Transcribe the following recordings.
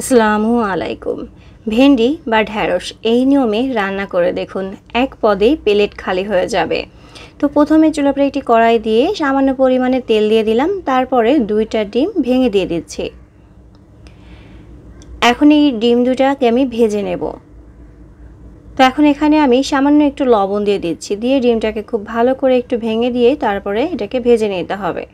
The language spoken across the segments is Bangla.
আসসালামু আলাইকুম। ভেন্ডি বা ঢেঁড়স এই নিয়মে রান্না করে দেখুন, এক পদেই প্লেট খালি হয়ে যাবে। তো প্রথমে চুলায় একটি কড়াই দিয়ে সামান্য পরিমাণে তেল দিয়ে দিলাম, তারপরে 2টা ডিম ভেঙে দিয়ে দিচ্ছি। এখন এই ডিম দুটাকে আমি ভেজে নেব। তো এখন এখানে আমি সামান্য একটু লবণ দিয়ে দিচ্ছি, দিয়ে ডিমটাকে খুব ভালো করে একটু ভেঙে দিয়ে তারপরে এটাকে ভেজে নিতে হবে।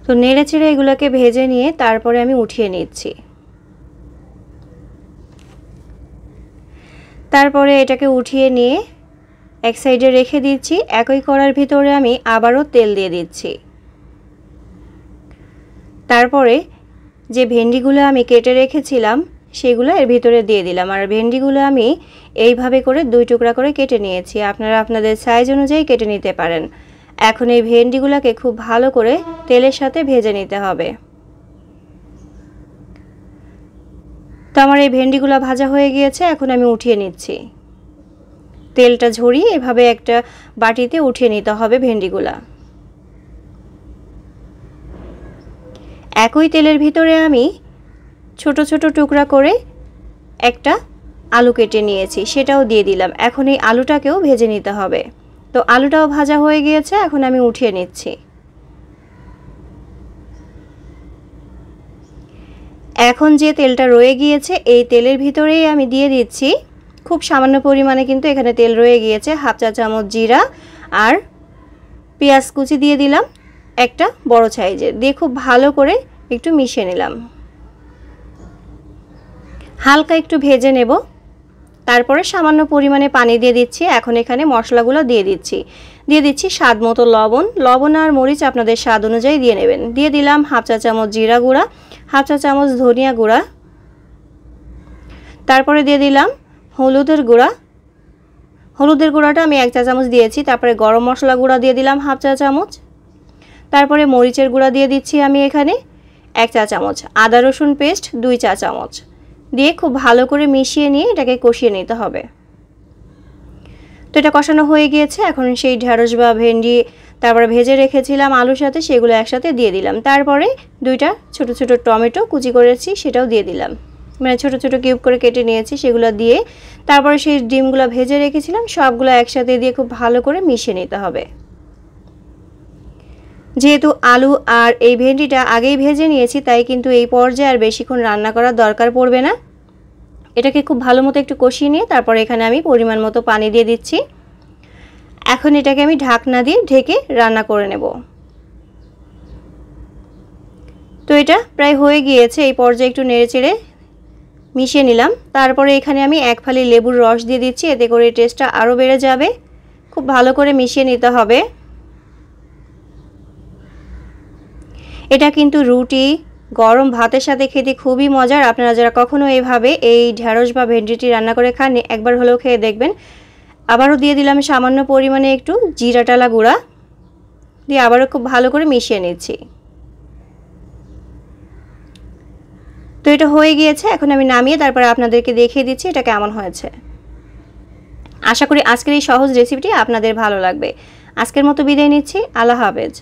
তো নেড়ে চেড়ে এগুলোকে ভেজে নিয়ে তারপরে আমি উঠিয়ে নিচ্ছি। তারপরে এটাকে উঠিয়ে নিয়ে এক সাইডে রেখে দিচ্ছি। একই কড়াইয়ের ভিতরে আমি আবারও তেল দিয়ে দিচ্ছি। তারপরে যে ভেন্ডিগুলো আমি কেটে রেখেছিলাম সেগুলো এর ভিতরে দিয়ে দিলাম। আর ভেন্ডিগুলো আমি এইভাবে করে 2 টুকরা করে কেটে নিয়েছি, আপনারা আপনাদের সাইজ অনুযায়ী কেটে নিতে পারেন। এখন এই ভেন্ডিগুলোকে খুব ভালো করে তেলের সাথে ভেজে নিতে হবে। তো আমার এই ভেন্ডিগুলো ভাজা হয়ে গিয়েছে, এখন আমি উঠিয়ে নিচ্ছি। তেলটা ঝরিয়ে এভাবে একটা বাটিতে উঠিয়ে নিতে হবে ভেন্ডিগুলা। একই তেলের ভিতরে আমি ছোট ছোট টুকরা করে একটা আলু কেটে নিয়েছি, সেটাও দিয়ে দিলাম। এখন এই আলুটাকেও ভেজে নিতে হবে। তো আলুটাও ভাজা হয়ে গিয়েছে, এখন আমি উঠিয়ে নিচ্ছি। এখন যে তেলটা রয়ে গিয়েছে এই তেলের ভিতরেই আমি দিয়ে দিচ্ছি খুব সামান্য পরিমাণে, কিন্তু এখানে তেল রয়ে গিয়েছে, 1/2 চা চামচ জিরা আর পেঁয়াজ কুচি দিয়ে দিলাম একটা বড় সাইজের, দিয়ে খুব ভালো করে একটু মিশিয়ে নিলাম। হালকা একটু ভেজে নেব। তারপরে সামান্য পরিমাণে পানি দিয়ে দিচ্ছি। এখন এখানে মশলাগুলো দিয়ে দিচ্ছি স্বাদ মতো লবণ আর মরিচ আপনাদের স্বাদ অনুযায়ী দিয়ে নেবেন। দিয়ে দিলাম 1/2 চা চামচ জিরা গুঁড়া, 1/2 চা চামচ ধনিয়া গুঁড়া, তারপরে দিয়ে দিলাম হলুদের গুঁড়াটা আমি 1 চা চামচ দিয়েছি। তারপরে গরম মশলা গুঁড়া দিয়ে দিলাম 1/2 চা চামচ। তারপরে মরিচের গুঁড়া দিয়ে দিচ্ছি আমি এখানে 1 চা চামচ, আদা রসুন পেস্ট 2 চা চামচ, দিয়ে খুব ভালো করে মিশিয়ে নিয়ে এটাকে কষিয়ে নিতে হবে। তো এটা কষানো হয়ে গিয়েছে। এখন সেই ঢেঁড়স বা ভেন্ডি তারপরে ভেজে রেখেছিলাম আলুর সাথে, সেগুলো একসাথে দিয়ে দিলাম। তারপরে 2টা ছোট ছোট টমেটো কুচি করেছি সেটাও দিয়ে দিলাম, মানে ছোট ছোট কিউব করে কেটে নিয়েছি, সেগুলো দিয়ে তারপরে সেই ডিমগুলো ভেজে রেখেছিলাম সবগুলো একসাথে দিয়ে খুব ভালো করে মিশিয়ে নিতে হবে। যেহেতু আলু আর এই ভেন্ডিটা আগেই ভেজে নিয়েছি, তাই কিন্তু এই পর্যায়ে আর বেশিক্ষণ রান্না করার দরকার পড়বে না। এটাকে খুব ভালো মতো একটু কষিয়ে নিয়ে তারপরে এখানে আমি পরিমাণ মতো পানি দিয়ে দিচ্ছি। এখন এটাকে আমি ঢাকনা দিয়ে ঢেকে রান্না করে নেব। তো এটা প্রায় হয়ে গিয়েছে, এই পর্যায়ে একটু নেড়েচেড়ে মিশিয়ে নিলাম। তারপরে এখানে আমি 1 ফালি লেবুর রস দিয়ে দিচ্ছি, এতে করে টেস্টটা আরও বেড়ে যাবে। খুব ভালো করে মিশিয়ে নিতে হবে। এটা কিন্তু রুটি, গরম ভাতের সাথে খেতে খুবই মজার। আপনারা যারা কখনো এইভাবে এই ঢেঁড়স বা ভেন্ডিটি রান্না করে খান, একবার হলেও খেয়ে দেখবেন। আবারও দিয়ে দিলাম সামান্য পরিমাণে একটু জিরা টালা গুঁড়া, দিয়ে আবারও খুব ভালো করে মিশিয়ে নিচ্ছি। তো এটা হয়ে গিয়েছে, এখন আমি নামিয়ে তারপর আপনাদেরকে দেখিয়ে দিচ্ছি এটা কেমন হয়েছে। আশা করি আজকের এই সহজ রেসিপিটি আপনাদের ভালো লাগবে। আজকের মতো বিদায় নিচ্ছি, আল্লাহ হাফেজ।